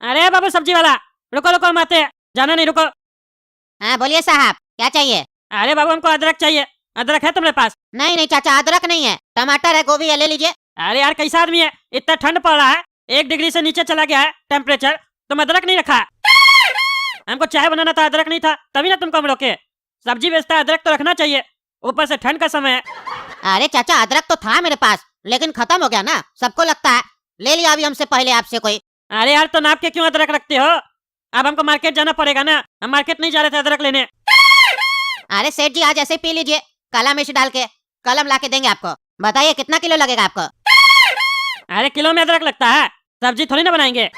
अरे बाबू सब्जी वाला, रुको रुको, हम आते हैं। जाना नहीं, रुको। हाँ बोलिए साहब, क्या चाहिए? अरे बाबू हमको अदरक चाहिए। अदरक है तुम्हारे पास? नहीं नहीं चाचा, अदरक नहीं है, टमाटर है, गोभी है, ले लीजिए। अरे यार कैसा आदमी है, इतना ठंड पड़ रहा है, 1 डिग्री से नीचे चला गया है टेम्परेचर, तुम अदरक नहीं रखा? हमको चाय बनाना था, अदरक नहीं था, तभी ना तुमको हम रोके। सब्जी बेचता है, अदरक तो रखना चाहिए, ऊपर से ठंड का समय है। अरे चाचा, अदरक तो था मेरे पास, लेकिन खत्म हो गया ना, सबको लगता है। ले लिया अभी हमसे पहले आपसे कोई। अरे यार तो नाप के क्यों अदरक रखते हो? अब हमको मार्केट जाना पड़ेगा ना, हम मार्केट नहीं जा रहे थे अदरक लेने। अरे सेठ जी, आज ऐसे पी लीजिए, काला मिर्च डाल के, कलम ला के देंगे आपको। बताइए कितना किलो लगेगा आपको? अरे किलो में अदरक लगता है, सब्जी थोड़ी ना बनाएंगे,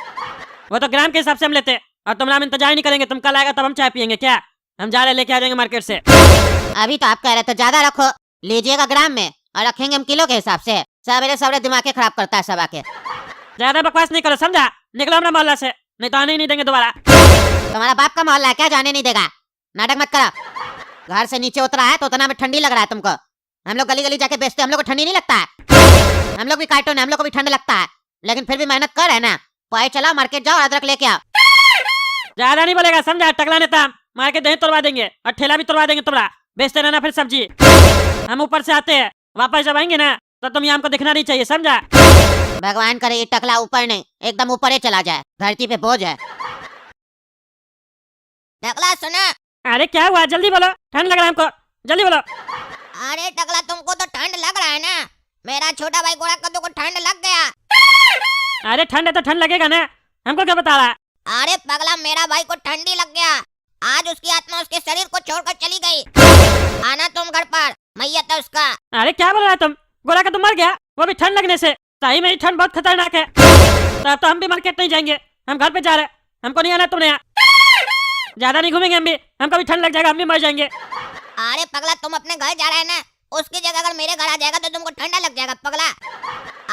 वो तो ग्राम के हिसाब से हम लेते। और तुम हम इंतजार नहीं करेंगे, तुम कल आएगा तब हम चाय पियेंगे क्या? हम जा रहे लेके आ जाएंगे मार्केट से। अभी तो आप कह रहे थे ज्यादा रखो, लीजिएगा ग्राम में और रखेंगे हम किलो के हिसाब से। सवेरे सवेरे दिमाग खराब करता है सब आके। ज्यादा बकवास नहीं करो, समझा? निकलो हमारा मोहल्ला से, नहीं तो आने ही नहीं देंगे दोबारा। तुम्हारा बाप का मोहल्ला है क्या, जाने नहीं देगा? नाटक मत करो। घर से नीचे उतरा है तो उतना में ठंडी लग रहा है तुमको। हम लोग गली गली जाके बेचते, हम लोग को ठंडी नहीं लगता है। हम लोग भी कार्टून है, हम लोग को भी ठंड लगता है, लेकिन फिर भी मेहनत कर है ना। पाए चलाओ, मार्केट जाओ, अदरक लेके आओ। ज्यादा नहीं बोलेगा, समझा? टकला नेता, मार के दही तोड़वा देंगे और ठेला भी तोड़वा देंगे तुम्हारा। बेचते रहना फिर सब्जी। हम ऊपर से आते हैं, वापस जब आएंगे ना तो तुम यहाँ हमको दिखना नहीं चाहिए, समझा? भगवान करे ये टकला ऊपर नहीं, एकदम ऊपर ही चला जाए, धरती पे बोझ है। टकला सुना। अरे क्या हुआ, जल्दी बोलो, ठंड लग रहा है हमको, जल्दी बोलो। अरे टकला, तुमको तो ठंड लग रहा है ना, मेरा छोटा भाई गोरा कद्दू को ठंड लग गया। अरे ठंड है तो ठंड लगेगा ना, हमको क्या बता रहा है? अरे पगला, मेरा भाई को ठंडी लग गया, आज उसकी आत्मा उसके शरीर को छोड़कर चली गई। आना तुम घर पर, मैयत है उसका। अरे क्या बोल रहा है तुम? गोरा का तुम मर गया, वो भी ठंड लगने से? सही में ही ठंड बहुत खतरनाक है। तब तो हम भी मार्केट नहीं जाएंगे, हम घर पे जा रहे हैं, हमको नहीं आना तुमने यहाँ। ज्यादा नहीं घूमेंगे हम भी, हमको भी ठंड लग जाएगा, हम भी मर जाएंगे। अरे पगला, तुम अपने घर जा रहे हैं ना, उसकी जगह अगर मेरे घर आ जाएगा तो तुमको ठंडा लग जाएगा पगला।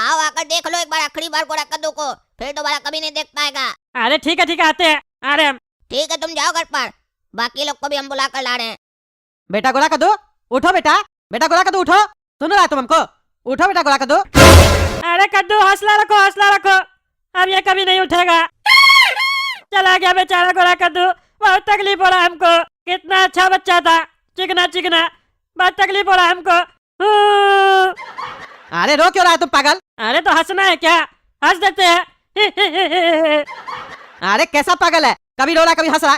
आओ आकर देख लो एक बार, आखिरी बार गोरा कद्दू को, फिर दोबारा कभी नहीं देख पाएगा। अरे ठीक है आते हैं, आ रहे हम। ठीक है, तुम जाओ घर पर, बाकी लोग को भी हम बुला कर ला रहे हैं। बेटा गोरा कद्दू, उठो बेटा, बेटा गोरा कद्दू उठो, सुन रहा है तुम हमको? उठो बेटा गोरा कद्दू। अरे कद्दू हौसला रखो, हौसला रखो, अब ये कभी नहीं उठेगा। चला गया बेचारा गोरा कद्दू, बहुत तकलीफ हो रहा है हमको। कितना अच्छा बच्चा था, चिकना चिकना, बहुत तकलीफ हो रहा है हमको। अरे रो क्यों रहा है तुम पागल? अरे तो हंसना है क्या, हंस देते हैं। अरे कैसा पागल है, कभी रो रहा कभी हंस रहा।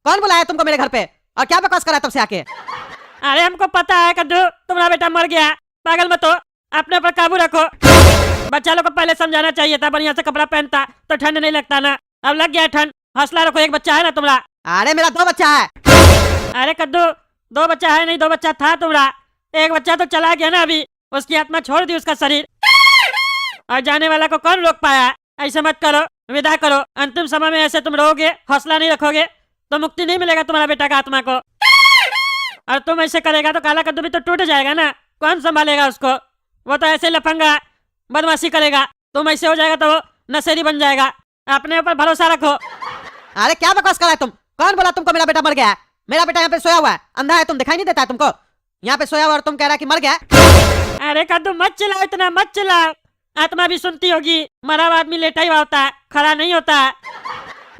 कौन बुलाया तुमको मेरे घर पे और क्या बकवास करा तब से आके? अरे हमको पता है कद्दू, तुम्हारा बेटा मर गया, पागल मत हो, अपने ऊपर काबू रखो। बच्चा लोग को पहले समझाना चाहिए था, बढ़िया से कपड़ा पहनता तो ठंड नहीं लगता ना, अब लग गया ठंड। हौसला रखो, एक बच्चा है ना तुम्हारा? अरे मेरा 2 बच्चा है। अरे कद्दू 2 बच्चा है नहीं, 2 बच्चा था तुम्हारा, एक बच्चा तो चला गया ना अभी, उसकी आत्मा छोड़ दी उसका शरीर, और जाने वाला को कौन रोक पाया? ऐसे मत करो, विदा करो। अंतिम समय में ऐसे तुम रहोगे, हौसला नहीं रखोगे तो मुक्ति नहीं मिलेगा तुम्हारा बेटा का आत्मा को। और तुम ऐसे करेगा तो काला कद्दू भी तो टूट जाएगा ना, कौन संभालेगा उसको? वो तो ऐसे लफंगा बदमाशी करेगा, तुम ऐसे हो जाएगा तो वो नशेड़ी बन जाएगा। अपने ऊपर भरोसा रखो। अरे क्या बकवास कर रहा है तुम? कौन बोला तुमको मेरा बेटा मर गया है? मेरा बेटा यहाँ पे सोया हुआ है, अंधा है, तुम दिखाई नहीं देता है तुमको? यहाँ पे सोया हुआ और तुम कह रहा कि मर गया। अरे कद्दू मत चिल्लाओ, इतना मत चिल्लाओ, आत्मा भी सुनती होगी, मरा हुआ आदमी लेटा ही होता है, खड़ा नहीं होता है।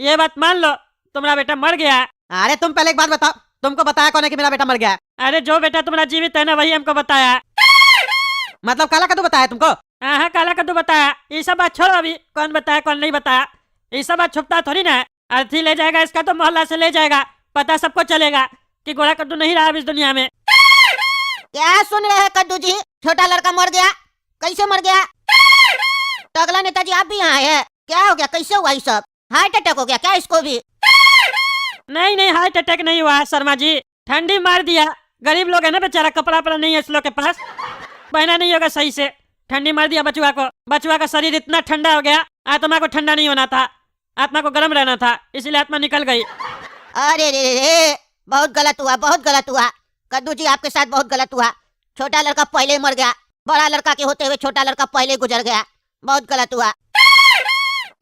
ये बात मान लो, तुम्हारा बेटा मर गया। अरे तुम पहले एक बात बताओ, तुमको बताया कौन है कि मेरा बेटा मर गया? अरे जो बेटा तुम्हारा जीवित है ना, वही हमको बताया। मतलब काला कद्दू बताया तुमको? हाँ काला कद्दू बताया। ये सब बात छोड़ो, अभी कौन बताया कौन नहीं बताया, ये सब बात छुपता थोड़ी ना है। अर्थी ले जाएगा इसका तो मोहल्ला से ले जाएगा, पता सबको चलेगा कि गोरा कद्दू नहीं रहा अब इस दुनिया में। क्या सुन रहे हैं कद्दू जी, छोटा लड़का मर गया? कैसे मर गया? टकला नेताजी आप भी यहाँ है, क्या हो गया, कैसे हुआ ये सब? हार्ट अटैक हो गया क्या इसको भी? नहीं हार्ट अटैक नहीं हुआ शर्मा जी, ठंडी मार दिया। गरीब लोग है ना बेचारा, कपड़ा वपड़ा नहीं है इस लोग के पास, पहना नहीं होगा सही से, ठंडी मार दिया बचुआ को। बचुआ का शरीर इतना ठंडा हो गया, आत्मा को ठंडा नहीं होना था, आत्मा को गर्म रहना था, इसलिए आत्मा निकल गई। अरे रे, बहुत गलत हुआ, बहुत गलत हुआ कद्दू जी, आपके साथ बहुत गलत हुआ। छोटा लड़का पहले मर गया, बड़ा लड़का के होते हुए छोटा लड़का पहले गुजर गया, बहुत गलत हुआ।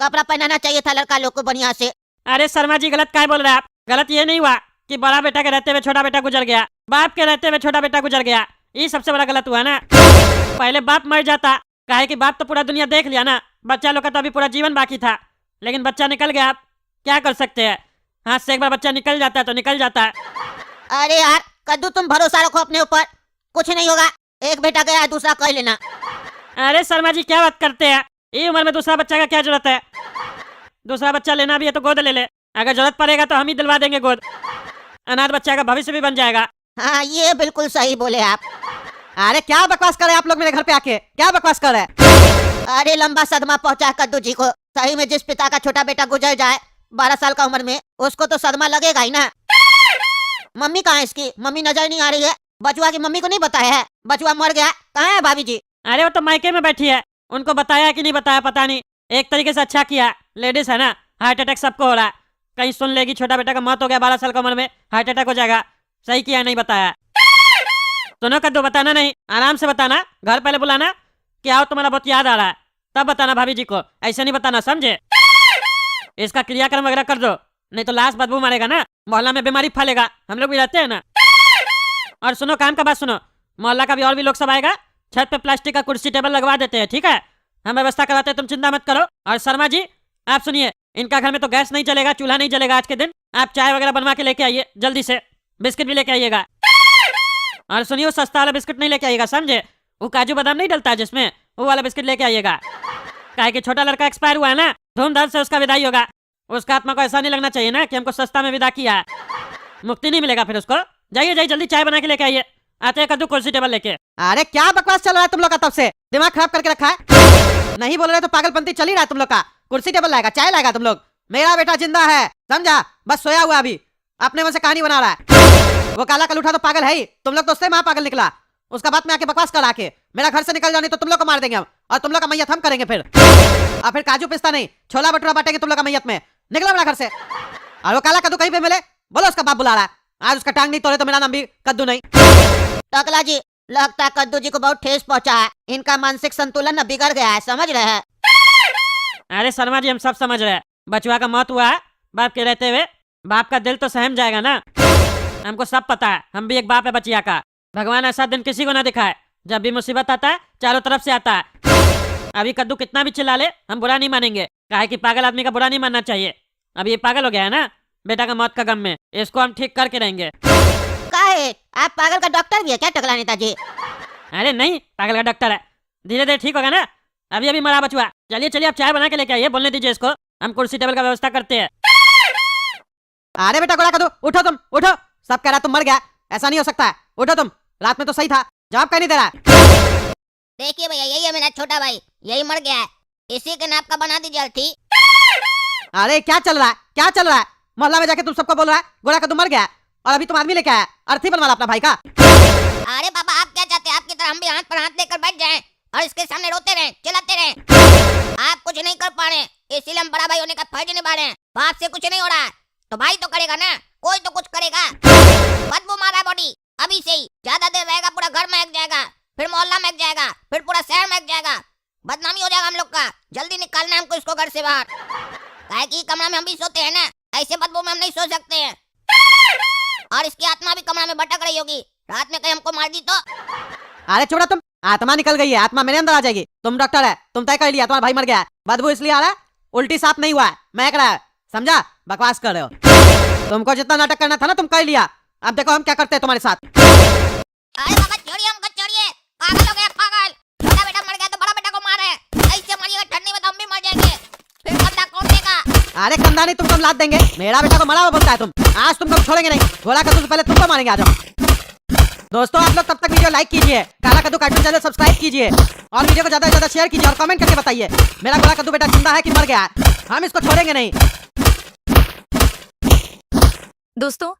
कपड़ा पहनाना चाहिए था लड़का लोग को बढ़िया से। अरे शर्मा जी गलत क्या बोल रहे हैं आप? गलत ये नहीं हुआ कि बड़ा बेटा के रहते हुए छोटा बेटा गुजर गया, बाप के रहते हुए छोटा बेटा गुजर गया, ये सबसे बड़ा गलत हुआ ना। पहले बाप मर जाता, काहे कि बाप तो पूरा दुनिया देख लिया ना, बच्चा लोग का तो अभी पूरा जीवन बाकी था, लेकिन बच्चा निकल गया, आप क्या कर सकते हैं। हाथ से एक बार बच्चा निकल जाता है तो निकल जाता है। अरे यार कद्दू, तुम भरोसा रखो अपने ऊपर, कुछ नहीं होगा। एक बेटा गया, दूसरा कर लेना। अरे शर्मा जी क्या बात करते हैं, ये उम्र में दूसरा बच्चा का क्या जरूरत है। दूसरा बच्चा लेना भी है तो गोद ले ले, अगर जरूरत पड़ेगा तो हम ही दिलवा देंगे गोद। अनाथ बच्चा का भविष्य भी बन जाएगा। हाँ ये बिल्कुल सही बोले आप। अरे क्या बकवास कर रहे हैं आप लोग मेरे घर पे आके, क्या बकवास कर रहे हैं। अरे लंबा सदमा पहुंचा कद्दू जी को। सही में जिस पिता का छोटा बेटा गुजर जाए 12 साल का उम्र में, उसको तो सदमा लगेगा ही ना। मम्मी कहाँ है इसकी? मम्मी नजर नहीं आ रही है। बचुआ की मम्मी को नहीं बताया है, बचुआ मर गया। कहाँ है भाभी जी? अरे वो तो मायके में बैठी है, उनको बताया कि नहीं बताया पता नहीं। एक तरीके से अच्छा किया, लेडीज है ना, हार्ट अटैक सबको हो रहा है, कहीं सुन लेगी छोटा बेटा का मौत हो गया 12 साल की उम्र में, हार्ट अटैक हो जाएगा। सही किया नहीं बताया। सुनो कद्दू, बताना नहीं, आराम से बताना। घर पहले बुलाना कि आओ तुम्हारा बहुत याद आ रहा है, तब बताना भाभी जी को, ऐसे नहीं बताना, समझे। इसका क्रियाक्रम वगैरह कर दो, नहीं तो लाश बदबू मारेगा ना, मोहल्ला में बीमारी फैलेगा, हम लोग भी रहते हैं ना। और सुनो, काम का बात सुनो, मोहल्ला का भी और भी लोग सब आएगा, छत पे प्लास्टिक का कुर्सी टेबल लगवा देते हैं, ठीक है, हम व्यवस्था करवाते हैं, तुम चिंता मत करो। और शर्मा जी आप सुनिए, इनका घर में तो गैस नहीं चलेगा, चूल्हा नहीं चलेगा आज के दिन, आप चाय वगैरह बनवा के लेके आइए जल्दी से, बिस्किट भी लेके आइएगा। और सुनिए, वो सस्ता वाला बिस्किट नहीं लेके आइएगा, समझे, वो काजू बादाम नहीं डलता जिसमें, वो वाला बिस्किट लेके आइएगा। काहे कि छोटा लड़का एक्सपायर हुआ है ना, धूमधाम से उसका विदाई होगा, उसका आत्मा को ऐसा नहीं लगना चाहिए ना कि हमको सस्ता में विदा किया है, मुक्ति नहीं मिलेगा फिर उसको। जाइए जाइए जल्दी चाय बना के लेके आइए, आते हैं कद्दू कुर्सी टेबल लेके। अरे क्या बकवास चल रहा है तुम लोग का, तब से दिमाग खराब करके रखा है। नहीं बोल रहे तो पागलपंती चल ही रहा है तुम लोग का। कुर्सी टेबल लाएगा, चाय लाएगा तुम लोग, मेरा बेटा जिंदा है, समझा, बस सोया हुआ अभी, अपने मन से कहानी बना रहा है। वो काला कलूठा तो पागल है ही, तुम लोग तो उससे महा पागल निकला, उसका बात में आके बकवास कर आके मेरा घर से निकल जाने तो तुम लोग को मार देंगे हम, और तुम लोग का मैयत हम करेंगे फिर। और फिर काजू पिस्ता नहीं, छोला भटूरा बांटेंगे तुम लोग का मैयत में, निकलो मेरा घर से। और वो काला कद्दू कहीं पे मिले, बोलो उसका बाप बुला रहा है, आज उसका टांग नहीं तोड़े तो मेरा नाम भी कद्दू नहीं। टकला जी, लगता है कद्दू जी को बहुत ठेस पहुंचा है, इनका मानसिक संतुलन न बिगड़ गया है, समझ रहे हैं। अरे शर्मा जी हम सब समझ रहे हैं, बचवा का मौत हुआ है बाप के रहते हुए, बाप का दिल तो सहम जाएगा ना, हमको सब पता है, हम भी एक बाप है बचिया का। भगवान ऐसा दिन किसी को ना दिखाए, जब भी मुसीबत आता है चारों तरफ से आता है। अभी कद्दू कितना भी चिल्ला ले हम बुरा नहीं मानेंगे, काहे कि पागल आदमी का बुरा नहीं मानना चाहिए। अब ये पागल हो गया है ना बेटा का मौत का गम में, इसको हम ठीक करके रहेंगे। काहे, आप पागल का डॉक्टर भी है क्या टकला नेताजी? अरे नहीं, पागल का डॉक्टर है, धीरे धीरे ठीक होगा ना, अभी अभी मरा बचुआ। चलिए चलिए आप चाय बना के लेके आइए, बोलने दीजिए इसको, हम कुर्सी टेबल का व्यवस्था करते हैं। अरे बेटा गोला कद्दू, उठो तुम, उठो, सब कह रहा तुम मर गया, ऐसा नहीं हो सकता है, उठो तुम, रात में तो सही था, जवाब कह नहीं दे रहा। देखिए भैया, यही है मेरा छोटा भाई, यही मर गया है, इसी के नाप का बना दीजिए अर्थी। अरे क्या चल रहा है, क्या चल रहा है, मोहल्ला में जाके तुम सबको बोल रहा है गोला कद्दू मर गया, और अभी तुम आदमी लेके आया, अर्थी बनवा ला अपना भाई का। अरे पापा आप क्या चाहते हैं, आपकी तरह हम भी हाथ पर हाथ लेकर बैठ जाएं और इसके सामने रोते रहें, चिल्लाते रहें? आप कुछ नहीं कर पा रहे, इसीलिए हम बड़ा भाई होने का फर्ज निभा रहे हैं। बाप से कुछ नहीं हो रहा है तो भाई तो करेगा ना, कोई तो कुछ करेगा। बदबू मार रहा है बॉडी, अभी से ही ज्यादा देर रहेगा पूरा घर महक जाएगा, फिर मोहल्ला महक जाएगा, फिर पूरा शहर महक जाएगा, बदनामी हो जाएगा हम लोग का। जल्दी निकालना हमको इसको घर से बाहर, काहे कि कमरा में हम भी सोते हैं ना, ऐसे बदबू में हम नहीं सो सकते हैं। और इसकी आत्मा भी कमरा में भटक रही होगी, रात में कहीं हमको मार दी तो। अरे छोड़ा तुम, आत्मा निकल गई है, आत्मा मेरे अंदर आ जाएगी, तुम डॉक्टर है, तुम तय कर लिया तुम्हारा भाई मर गया है, बदबू इसलिए आ रहा है, उल्टी साफ नहीं हुआ है, महक रहा है, समझा, बकवास कर रहे हो। तुमको जितना नाटक करना था ना तुम कर लिया, अब देखो हम क्या करते हैं तुम्हारे साथ। अरे बाबा छोड़िए, हमको छोड़िए, पागल हो गया पागल, छोटा बेटा मर गया तो बड़ा बेटा को मारे, ऐसे मरिएगा ठंडी में तो हम भी मर जाएंगे, फिर कंधा कौन देगा? अरे कंधा नहीं तुमको हम लाद देंगे, मेरा बेटा को मरा हुआ बोलता है तुम, आज तुमको छोड़ेंगे नहीं, गोला कद्दू से पहले तुमको मारेंगे, आ जाओ। दोस्तों आप लोग तब तक वीडियो लाइक कीजिए, काला कद्दू कार्टून चैनल सब्सक्राइब कीजिए, और वीडियो को ज्यादा से ज्यादा शेयर कीजिए, और कमेंट करके बताइए मेरा गोला कद्दू बेटा जिंदा है कि मर गया, हम इसको छोड़ेंगे नहीं। दोस्तों,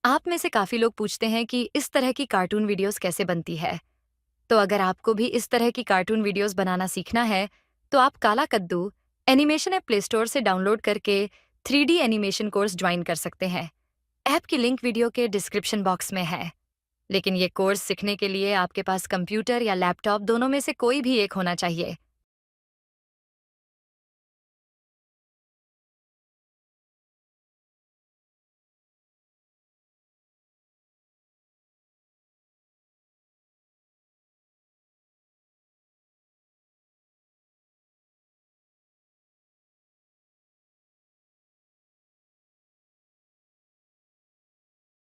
आप में से काफी लोग पूछते हैं कि इस तरह की कार्टून वीडियोस कैसे बनती है, तो अगर आपको भी इस तरह की कार्टून वीडियोस बनाना सीखना है तो आप काला कद्दू एनिमेशन ऐप प्ले स्टोर से डाउनलोड करके 3D एनिमेशन कोर्स ज्वाइन कर सकते हैं। ऐप की लिंक वीडियो के डिस्क्रिप्शन बॉक्स में है। लेकिन ये कोर्स सीखने के लिए आपके पास कंप्यूटर या लैपटॉप दोनों में से कोई भी एक होना चाहिए।